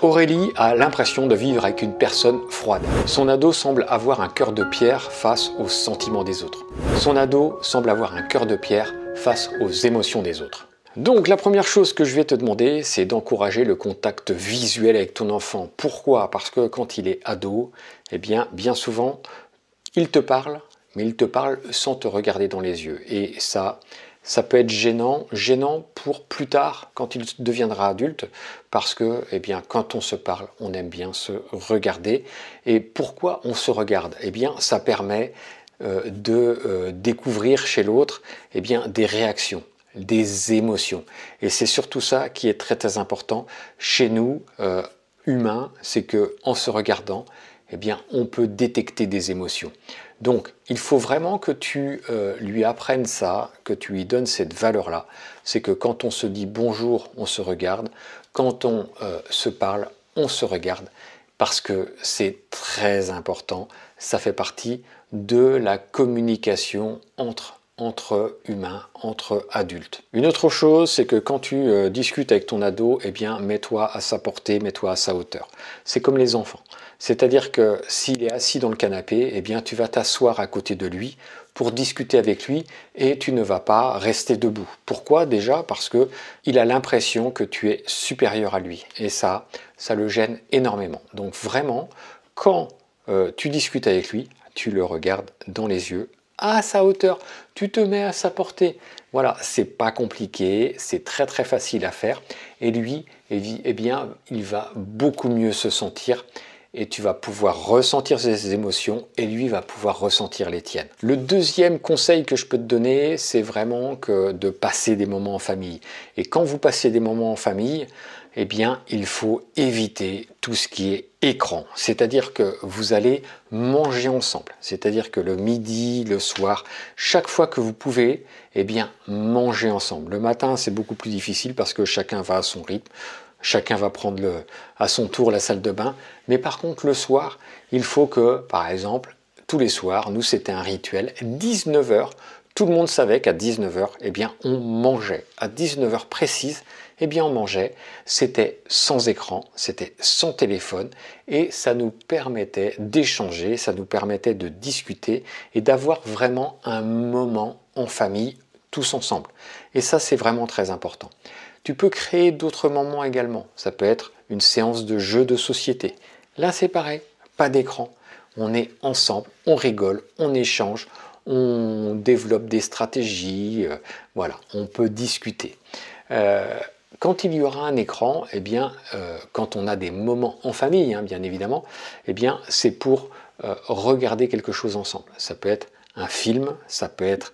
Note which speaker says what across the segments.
Speaker 1: Aurélie a l'impression de vivre avec une personne froide. Son ado semble avoir un cœur de pierre face aux sentiments des autres. Son ado semble avoir un cœur de pierre face aux émotions des autres. Donc la première chose que je vais te demander, c'est d'encourager le contact visuel avec ton enfant. Pourquoi? Parce que quand il est ado, eh bien souvent, il te parle, mais il te parle sans te regarder dans les yeux. Et ça peut être gênant pour plus tard, quand il deviendra adulte, parce que eh bien, quand on se parle, on aime bien se regarder. Et pourquoi on se regarde? Eh bien, ça permet de découvrir chez l'autre eh bien, des réactions, des émotions. Et c'est surtout ça qui est très très important chez nous, humains, c'est que en se regardant, eh bien, on peut détecter des émotions. Donc, il faut vraiment que tu lui apprennes ça, que tu lui donnes cette valeur-là. C'est que quand on se dit bonjour, on se regarde. Quand on se parle, on se regarde. Parce que c'est très important. Ça fait partie de la communication entre humains, entre adultes. Une autre chose, c'est que quand tu discutes avec ton ado, eh bien, mets-toi à sa portée, mets-toi à sa hauteur. C'est comme les enfants. C'est-à-dire que s'il est assis dans le canapé, eh bien, tu vas t'asseoir à côté de lui pour discuter avec lui et tu ne vas pas rester debout. Pourquoi? Déjà parce que il a l'impression que tu es supérieur à lui et ça le gêne énormément. Donc vraiment, quand tu discutes avec lui, tu le regardes dans les yeux à sa hauteur, tu te mets à sa portée. Voilà, c'est pas compliqué, c'est très très facile à faire et lui, eh bien, il va beaucoup mieux se sentir et tu vas pouvoir ressentir ses émotions et lui va pouvoir ressentir les tiennes. Le deuxième conseil que je peux te donner, c'est vraiment de passer des moments en famille. Et quand vous passez des moments en famille, eh bien, il faut éviter tout ce qui est écran. C'est-à-dire que vous allez manger ensemble. C'est-à-dire que le midi, le soir, chaque fois que vous pouvez, eh bien, manger ensemble. Le matin, c'est beaucoup plus difficile parce que chacun va à son rythme. Chacun va prendre à son tour la salle de bain. Mais par contre, le soir, il faut que, par exemple, tous les soirs, nous, c'était un rituel, 19 h, tout le monde savait qu'à 19 h, eh bien, on mangeait. À 19 h précises, eh bien, on mangeait. C'était sans écran, c'était sans téléphone et ça nous permettait d'échanger, ça nous permettait de discuter et d'avoir vraiment un moment en famille, tous ensemble. Et ça, c'est vraiment très important. Tu peux créer d'autres moments également. Ça peut être une séance de jeux de société. Là, c'est pareil, pas d'écran. On est ensemble, on rigole, on échange, on développe des stratégies. Voilà, on peut discuter. Quand il y aura un écran, eh bien, quand on a des moments en famille, hein, bien évidemment, eh bien, c'est pour regarder quelque chose ensemble. Ça peut être un film, ça peut être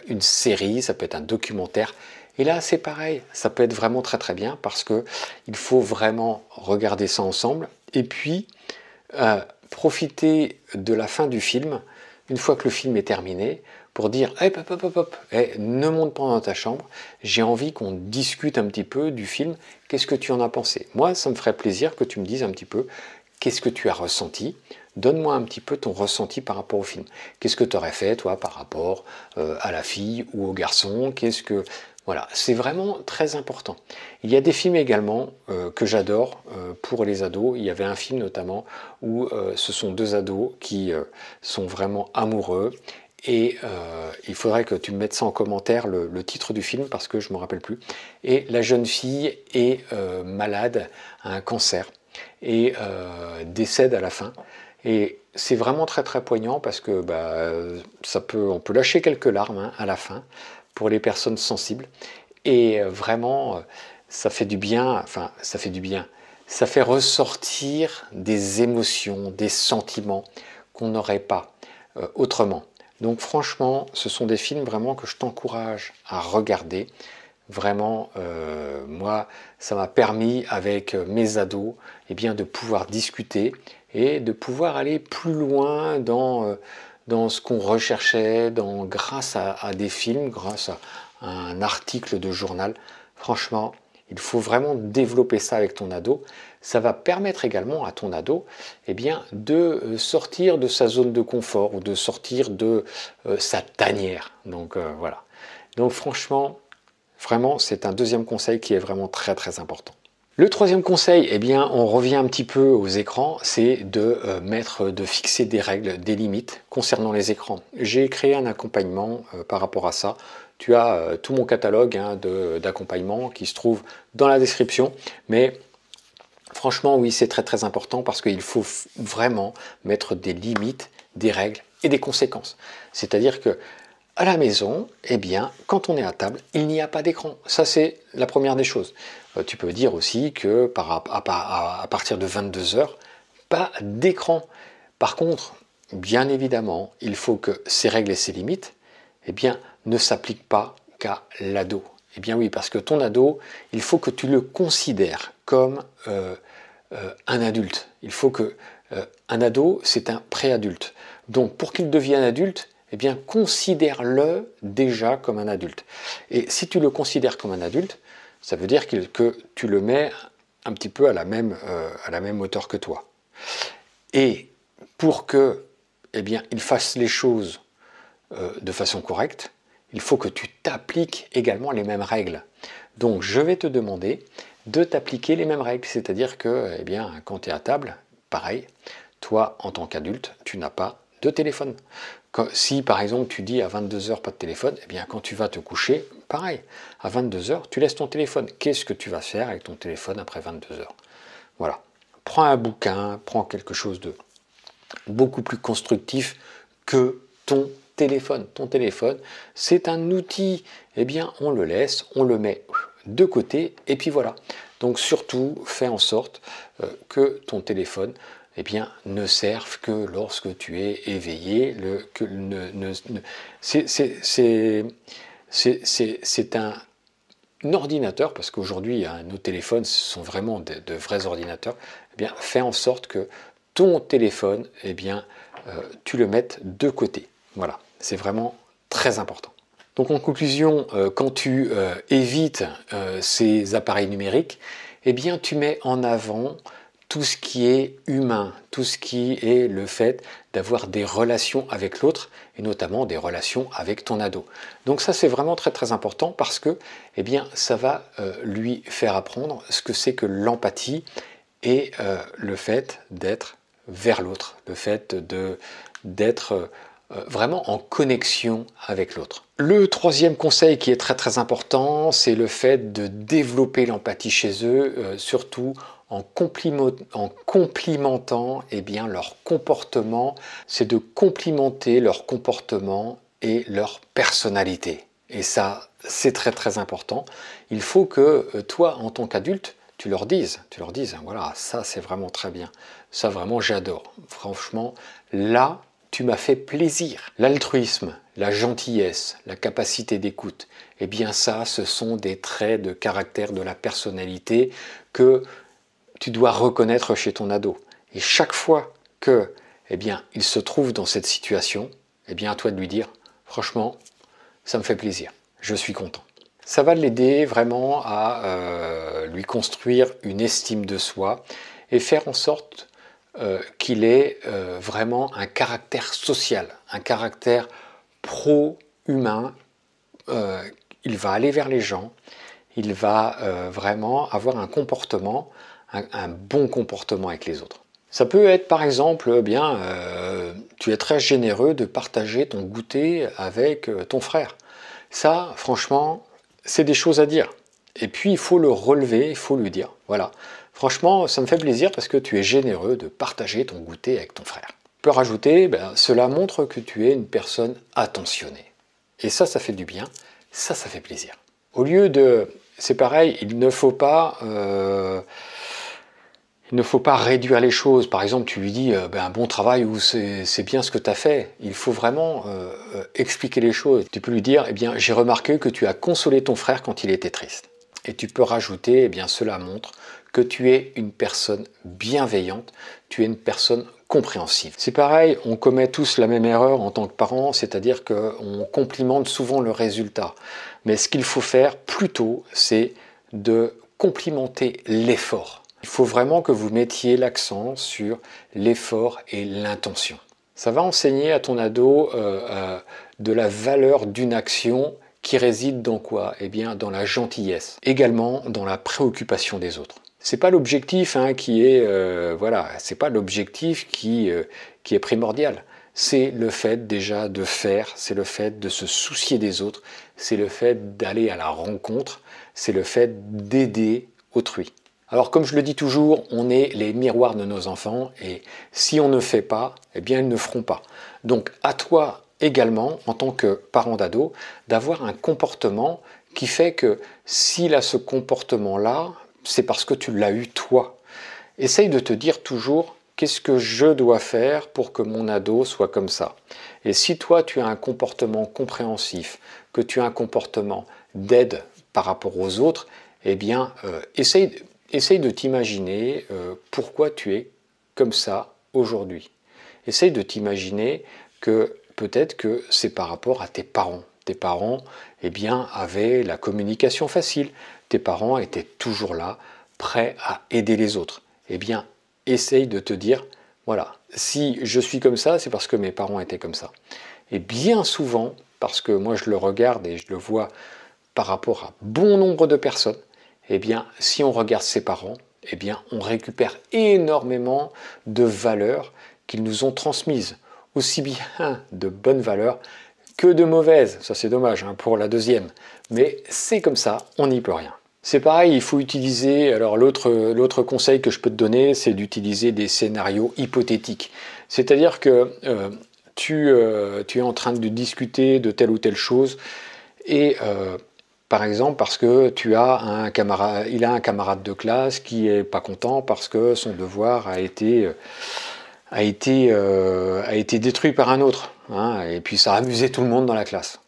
Speaker 1: une série, ça peut être un documentaire. Et là, c'est pareil, ça peut être vraiment très très bien parce que il faut vraiment regarder ça ensemble et puis profiter de la fin du film, une fois que le film est terminé, pour dire hey, hop, ne monte pas dans ta chambre, j'ai envie qu'on discute un petit peu du film, qu'est-ce que tu en as pensé? Moi, ça me ferait plaisir que tu me dises un petit peu qu'est-ce que tu as ressenti. Donne-moi un petit peu ton ressenti par rapport au film. Qu'est-ce que tu aurais fait, toi, par rapport à la fille ou au garçon? Voilà, c'est vraiment très important. Il y a des films également que j'adore pour les ados. Il y avait un film notamment où ce sont deux ados qui sont vraiment amoureux. Et il faudrait que tu me mettes ça en commentaire, le titre du film, parce que je ne me rappelle plus. Et la jeune fille est malade, a un cancer, et décède à la fin. Et c'est vraiment très très poignant parce que on peut lâcher quelques larmes hein, à la fin pour les personnes sensibles. Et vraiment, ça fait du bien, enfin ça fait du bien. Ça fait ressortir des émotions, des sentiments qu'on n'aurait pas autrement. Donc franchement, ce sont des films vraiment que je t'encourage à regarder. Vraiment, moi, ça m'a permis avec mes ados eh bien, de pouvoir discuter et de pouvoir aller plus loin dans ce qu'on recherchait, grâce à des films, grâce à un article de journal. Franchement, il faut vraiment développer ça avec ton ado. Ça va permettre également à ton ado eh bien, de sortir de sa zone de confort ou de sortir de sa tanière. Donc voilà. Donc franchement, vraiment, c'est un deuxième conseil qui est vraiment très très important. Le troisième conseil, eh bien, on revient un petit peu aux écrans, c'est de fixer des règles, des limites concernant les écrans. J'ai créé un accompagnement par rapport à ça. Tu as tout mon catalogue d'accompagnement qui se trouve dans la description, mais franchement, oui, c'est très très important parce qu'il faut vraiment mettre des limites, des règles et des conséquences. C'est-à-dire que à la maison, eh bien, quand on est à table, il n'y a pas d'écran. Ça, c'est la première des choses. Tu peux dire aussi que à partir de 22 heures, pas d'écran. Par contre, bien évidemment, il faut que ces règles et ces limites, eh bien, ne s'appliquent pas qu'à l'ado. Eh bien oui, parce que ton ado, il faut que tu le considères comme un adulte. Il faut que un ado, c'est un préadulte. Donc, pour qu'il devienne adulte, eh bien, considère-le déjà comme un adulte. Et si tu le considères comme un adulte, ça veut dire que tu le mets un petit peu à la même hauteur que toi. Et pour que, eh bien, il fasse les choses de façon correcte, il faut que tu t'appliques également les mêmes règles. Donc, je vais te demander de t'appliquer les mêmes règles. C'est-à-dire que, eh bien, quand tu es à table, pareil, toi, en tant qu'adulte, tu n'as pas de téléphone. Si par exemple tu dis à 22 heures pas de téléphone, eh bien quand tu vas te coucher, pareil, à 22 heures tu laisses ton téléphone. Qu'est-ce que tu vas faire avec ton téléphone après 22 heures? Voilà. Prends un bouquin, prends quelque chose de beaucoup plus constructif que ton téléphone. Ton téléphone, c'est un outil, eh bien on le laisse, on le met de côté et puis voilà. Donc surtout, fais en sorte que ton téléphone eh bien, ne servent que lorsque tu es éveillé. C'est un ordinateur, parce qu'aujourd'hui, hein, nos téléphones sont vraiment de vrais ordinateurs. Eh bien, fais en sorte que ton téléphone, eh bien, tu le mettes de côté. Voilà, c'est vraiment très important. Donc en conclusion, quand tu évites ces appareils numériques, eh bien, tu mets en avant tout ce qui est humain, tout ce qui est le fait d'avoir des relations avec l'autre et notamment des relations avec ton ado. Donc ça c'est vraiment très très important parce que eh bien, ça va lui faire apprendre ce que c'est que l'empathie et le fait d'être vers l'autre, le fait d'être vraiment en connexion avec l'autre. Le troisième conseil qui est très très important, c'est le fait de développer l'empathie chez eux, surtout en complimentant eh bien, leur comportement. C'est de complimenter leur comportement et leur personnalité. Et ça, c'est très très important. Il faut que toi, en tant qu'adulte, tu leur dises, voilà, ça c'est vraiment très bien. Ça vraiment j'adore. Franchement, là, tu m'as fait plaisir. L'altruisme, la gentillesse, la capacité d'écoute, eh bien ça, ce sont des traits de caractère de la personnalité que tu dois reconnaître chez ton ado. Et chaque fois que, eh bien, il se trouve dans cette situation, eh bien, à toi de lui dire, franchement, ça me fait plaisir, je suis content. Ça va l'aider vraiment à lui construire une estime de soi et faire en sorte qu'il ait vraiment un caractère social, un caractère pro-humain. Il va aller vers les gens, il va vraiment avoir un comportement, un bon comportement avec les autres. Ça peut être par exemple, tu es très généreux de partager ton goûter avec ton frère. Ça, franchement, c'est des choses à dire. Et puis, il faut le relever, il faut lui dire, voilà, franchement, ça me fait plaisir parce que tu es généreux de partager ton goûter avec ton frère. Tu peux rajouter, cela montre que tu es une personne attentionnée. Et ça fait du bien, ça fait plaisir. Au lieu de... C'est pareil, il ne faut pas réduire les choses. Par exemple, tu lui dis un bon travail ou c'est bien ce que tu as fait. Il faut vraiment expliquer les choses. Tu peux lui dire, eh bien, j'ai remarqué que tu as consolé ton frère quand il était triste. Et tu peux rajouter, eh bien, cela montre que tu es une personne bienveillante, tu es une personne compréhensive. C'est pareil, on commet tous la même erreur en tant que parent, c'est-à-dire qu'on complimente souvent le résultat. Mais ce qu'il faut faire plutôt, c'est de complimenter l'effort. Il faut vraiment que vous mettiez l'accent sur l'effort et l'intention. Ça va enseigner à ton ado de la valeur d'une action qui réside dans quoi? Eh bien, dans la gentillesse, également dans la préoccupation des autres. C'est pas l'objectif qui est voilà, c'est pas l'objectif qui est primordial. C'est le fait déjà de faire, c'est le fait de se soucier des autres, c'est le fait d'aller à la rencontre, c'est le fait d'aider autrui. Alors comme je le dis toujours, on est les miroirs de nos enfants et si on ne fait pas, eh bien ils ne feront pas. Donc à toi également, en tant que parent d'ado, d'avoir un comportement qui fait que s'il a ce comportement-là, c'est parce que tu l'as eu toi. Essaye de te dire toujours qu'est-ce que je dois faire pour que mon ado soit comme ça. Et si toi tu as un comportement compréhensif, que tu as un comportement d'aide par rapport aux autres, eh bien essaye de t'imaginer pourquoi tu es comme ça aujourd'hui. Essaye de t'imaginer que peut-être que c'est par rapport à tes parents. Tes parents eh bien, avaient la communication facile. Tes parents étaient toujours là, prêts à aider les autres. Eh bien, essaye de te dire, voilà, si je suis comme ça, c'est parce que mes parents étaient comme ça. Et bien souvent, parce que moi je le regarde et je le vois par rapport à bon nombre de personnes, eh bien, si on regarde ses parents, eh bien, on récupère énormément de valeurs qu'ils nous ont transmises, aussi bien de bonnes valeurs que de mauvaises. Ça c'est dommage pour la deuxième, mais c'est comme ça, on n'y peut rien. C'est pareil, il faut utiliser, alors l'autre conseil que je peux te donner, c'est d'utiliser des scénarios hypothétiques. C'est-à-dire que tu es en train de discuter de telle ou telle chose et par exemple parce que il a un camarade de classe qui est pas content parce que son devoir a été détruit par un autre, et puis ça a amusé tout le monde dans la classe.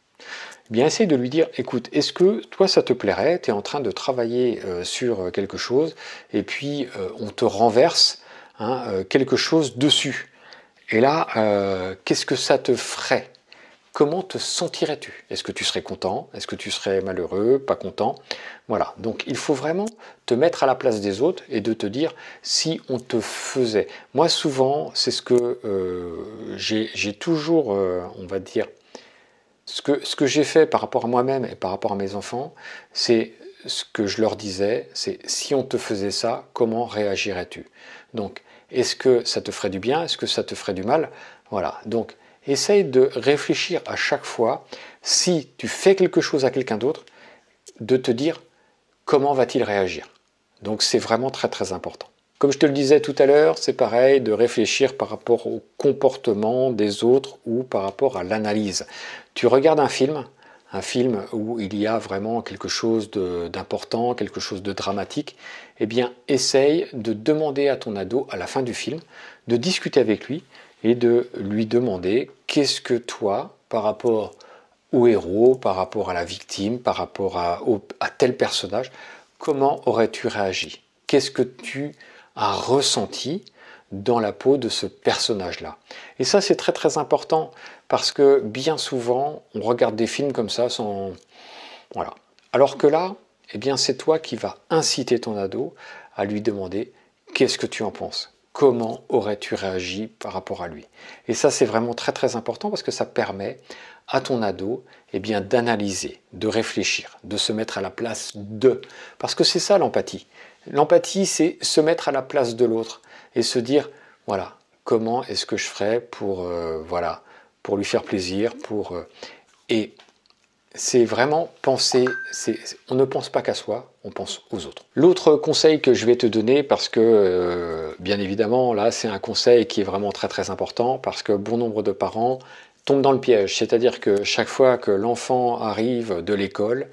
Speaker 1: Eh bien, essaye de lui dire, écoute, est-ce que toi ça te plairait, tu es en train de travailler sur quelque chose, et puis on te renverse quelque chose dessus. Et là, qu'est-ce que ça te ferait? Comment te sentirais-tu? Est-ce que tu serais content? Est-ce que tu serais malheureux? Pas content? Voilà, donc il faut vraiment te mettre à la place des autres et de te dire si on te faisait. Moi souvent, c'est ce que j'ai toujours, on va dire, ce que j'ai fait par rapport à moi-même et par rapport à mes enfants, c'est ce que je leur disais, c'est si on te faisait ça, comment réagirais-tu? Donc, est-ce que ça te ferait du bien? Est-ce que ça te ferait du mal? Voilà, donc essaye de réfléchir à chaque fois, si tu fais quelque chose à quelqu'un d'autre, de te dire comment va-t-il réagir. Donc c'est vraiment très très important. Comme je te le disais tout à l'heure, c'est pareil de réfléchir par rapport au comportement des autres ou par rapport à l'analyse. Tu regardes un film où il y a vraiment quelque chose d'important, quelque chose de dramatique, eh bien essaye de demander à ton ado à la fin du film, de discuter avec lui et de lui demander qu'est-ce que toi, par rapport au héros, par rapport à la victime, par rapport à tel personnage, comment aurais-tu réagi? Qu'est-ce que tu as ressenti dans la peau de ce personnage-là? Et ça, c'est très très important parce que bien souvent, on regarde des films comme ça sans... Voilà. Alors que là, eh bien, c'est toi qui vas inciter ton ado à lui demander qu'est-ce que tu en penses? Comment aurais-tu réagi par rapport à lui? Et ça, c'est vraiment très très important parce que ça permet à ton ado eh bien, d'analyser, de réfléchir, de se mettre à la place de. Parce que c'est ça l'empathie. L'empathie, c'est se mettre à la place de l'autre et se dire, voilà, comment est-ce que je ferais pour, voilà, pour lui faire plaisir, et c'est vraiment penser, on ne pense pas qu'à soi, on pense aux autres. L'autre conseil que je vais te donner, parce que bien évidemment, là c'est un conseil qui est vraiment très très important, parce que bon nombre de parents tombent dans le piège, c'est-à-dire que chaque fois que l'enfant arrive de l'école,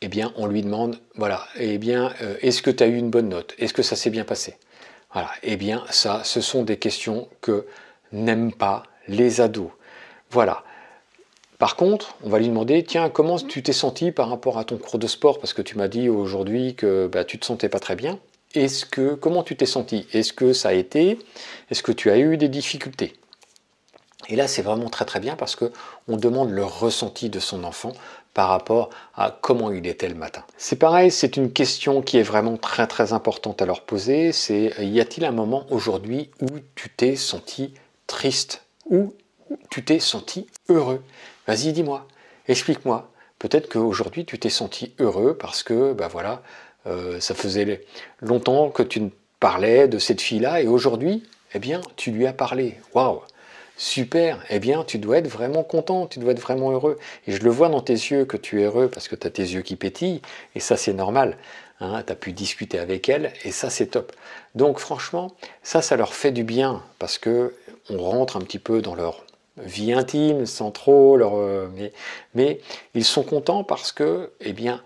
Speaker 1: eh bien on lui demande, voilà, eh bien est-ce que tu as eu une bonne note? Est-ce que ça s'est bien passé? Voilà, eh bien ça, ce sont des questions que n'aiment pas les ados. Voilà. Par contre, on va lui demander, tiens, comment tu t'es senti par rapport à ton cours de sport? Parce que tu m'as dit aujourd'hui que tu ne te sentais pas très bien. Comment tu t'es senti? Est-ce que ça a été? Est-ce que tu as eu des difficultés? Et là, c'est vraiment très très bien parce qu'on demande le ressenti de son enfant par rapport à comment il était le matin. C'est pareil, c'est une question qui est vraiment très très importante à leur poser, c'est y a-t-il un moment aujourd'hui où tu t'es senti triste ou tu t'es senti heureux? Vas-y, dis-moi, explique-moi. Peut-être qu'aujourd'hui tu t'es senti heureux parce que, voilà, Ça faisait longtemps que tu ne parlais de cette fille-là et aujourd'hui, eh bien, tu lui as parlé. Waouh! Super, eh bien tu dois être vraiment content, tu dois être vraiment heureux. Et je le vois dans tes yeux que tu es heureux parce que tu as tes yeux qui pétillent, et ça c'est normal. Hein, tu as pu discuter avec elle, et ça c'est top. Donc franchement, ça leur fait du bien, parce que on rentre un petit peu dans leur vie intime, sans trop, mais ils sont contents parce que, eh bien,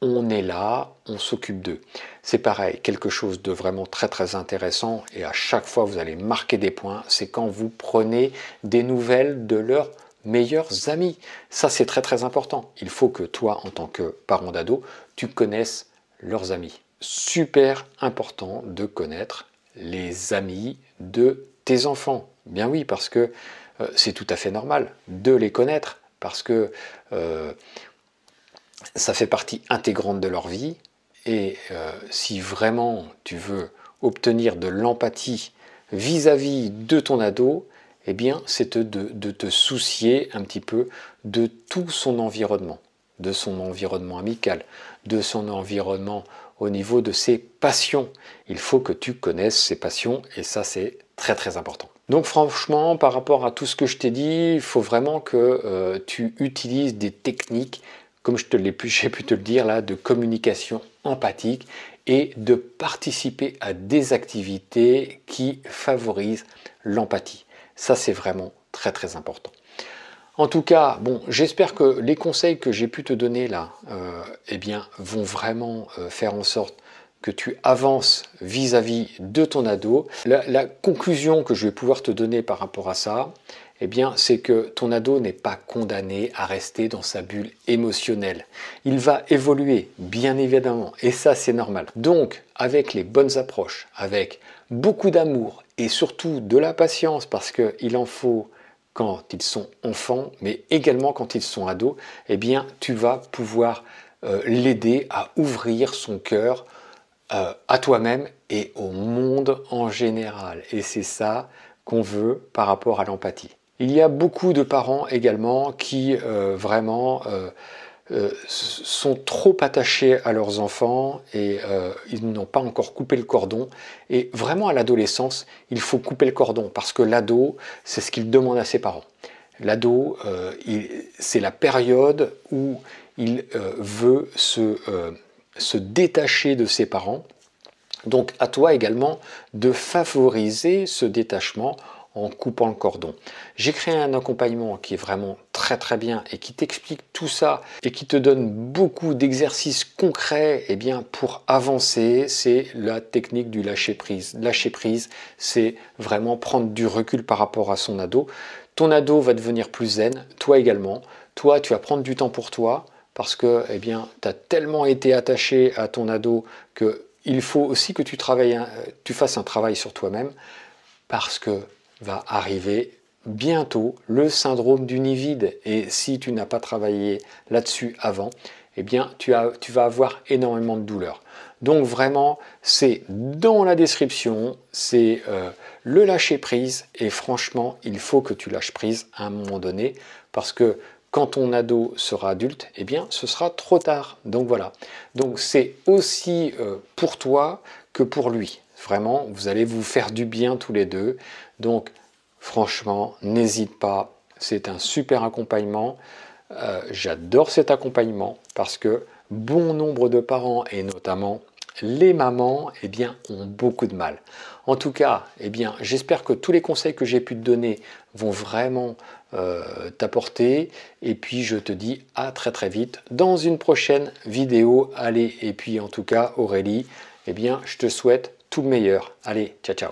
Speaker 1: on est là, on s'occupe d'eux. C'est pareil, quelque chose de vraiment très très intéressant et à chaque fois vous allez marquer des points, c'est quand vous prenez des nouvelles de leurs meilleurs amis. Ça c'est très très important. Il faut que toi en tant que parent d'ado, tu connaisses leurs amis. Super important de connaître les amis de tes enfants. Bien oui, parce que c'est tout à fait normal de les connaître, parce que ça fait partie intégrante de leur vie et si vraiment tu veux obtenir de l'empathie vis-à-vis de ton ado, eh bien c'est de te soucier un petit peu de tout son environnement, de son environnement amical, de son environnement au niveau de ses passions. Il faut que tu connaisses ses passions et ça c'est très très important. Donc franchement, par rapport à tout ce que je t'ai dit, il faut vraiment que tu utilises des techniques, comme j'ai pu te le dire là, de communication empathique et de participer à des activités qui favorisent l'empathie. Ça, c'est vraiment très très important. En tout cas, bon, j'espère que les conseils que j'ai pu te donner là, eh bien, vont vraiment faire en sorte que tu avances vis-à-vis de ton ado. La conclusion que je vais pouvoir te donner par rapport à ça, eh bien, c'est que ton ado n'est pas condamné à rester dans sa bulle émotionnelle. Il va évoluer, bien évidemment, et ça, c'est normal. Donc, avec les bonnes approches, avec beaucoup d'amour et surtout de la patience, parce qu'il en faut quand ils sont enfants, mais également quand ils sont ados, eh bien, tu vas pouvoir l'aider à ouvrir son cœur à toi-même et au monde en général. Et c'est ça qu'on veut par rapport à l'empathie. Il y a beaucoup de parents également qui vraiment sont trop attachés à leurs enfants et ils n'ont pas encore coupé le cordon. Et vraiment à l'adolescence, il faut couper le cordon parce que l'ado, c'est ce qu'il demande à ses parents. L'ado, c'est la période où il veut se détacher de ses parents. Donc à toi également de favoriser ce détachement en coupant le cordon. J'ai créé un accompagnement qui est vraiment très très bien et qui t'explique tout ça et qui te donne beaucoup d'exercices concrets eh bien, pour avancer. C'est la technique du lâcher prise. Lâcher prise, c'est vraiment prendre du recul par rapport à son ado. Ton ado va devenir plus zen, toi également. Toi, tu vas prendre du temps pour toi parce que eh bien, tu as tellement été attaché à ton ado qu'il faut aussi que tu fasses un travail sur toi-même parce que va arriver bientôt le syndrome du nid vide. Et si tu n'as pas travaillé là-dessus avant, eh bien, tu vas avoir énormément de douleur. Donc vraiment, c'est dans la description, c'est le lâcher prise. Et franchement, il faut que tu lâches prise à un moment donné parce que quand ton ado sera adulte, eh bien, ce sera trop tard. Donc voilà. Donc c'est aussi pour toi que pour lui. Vraiment, vous allez vous faire du bien tous les deux. Donc, franchement, n'hésite pas. C'est un super accompagnement. J'adore cet accompagnement parce que bon nombre de parents, et notamment les mamans, eh bien, ont beaucoup de mal. En tout cas, eh bien, j'espère que tous les conseils que j'ai pu te donner vont vraiment t'apporter. Et puis, je te dis à très très vite dans une prochaine vidéo. Allez, et puis en tout cas, Aurélie, eh bien, je te souhaite tout le meilleur. Allez, ciao, ciao.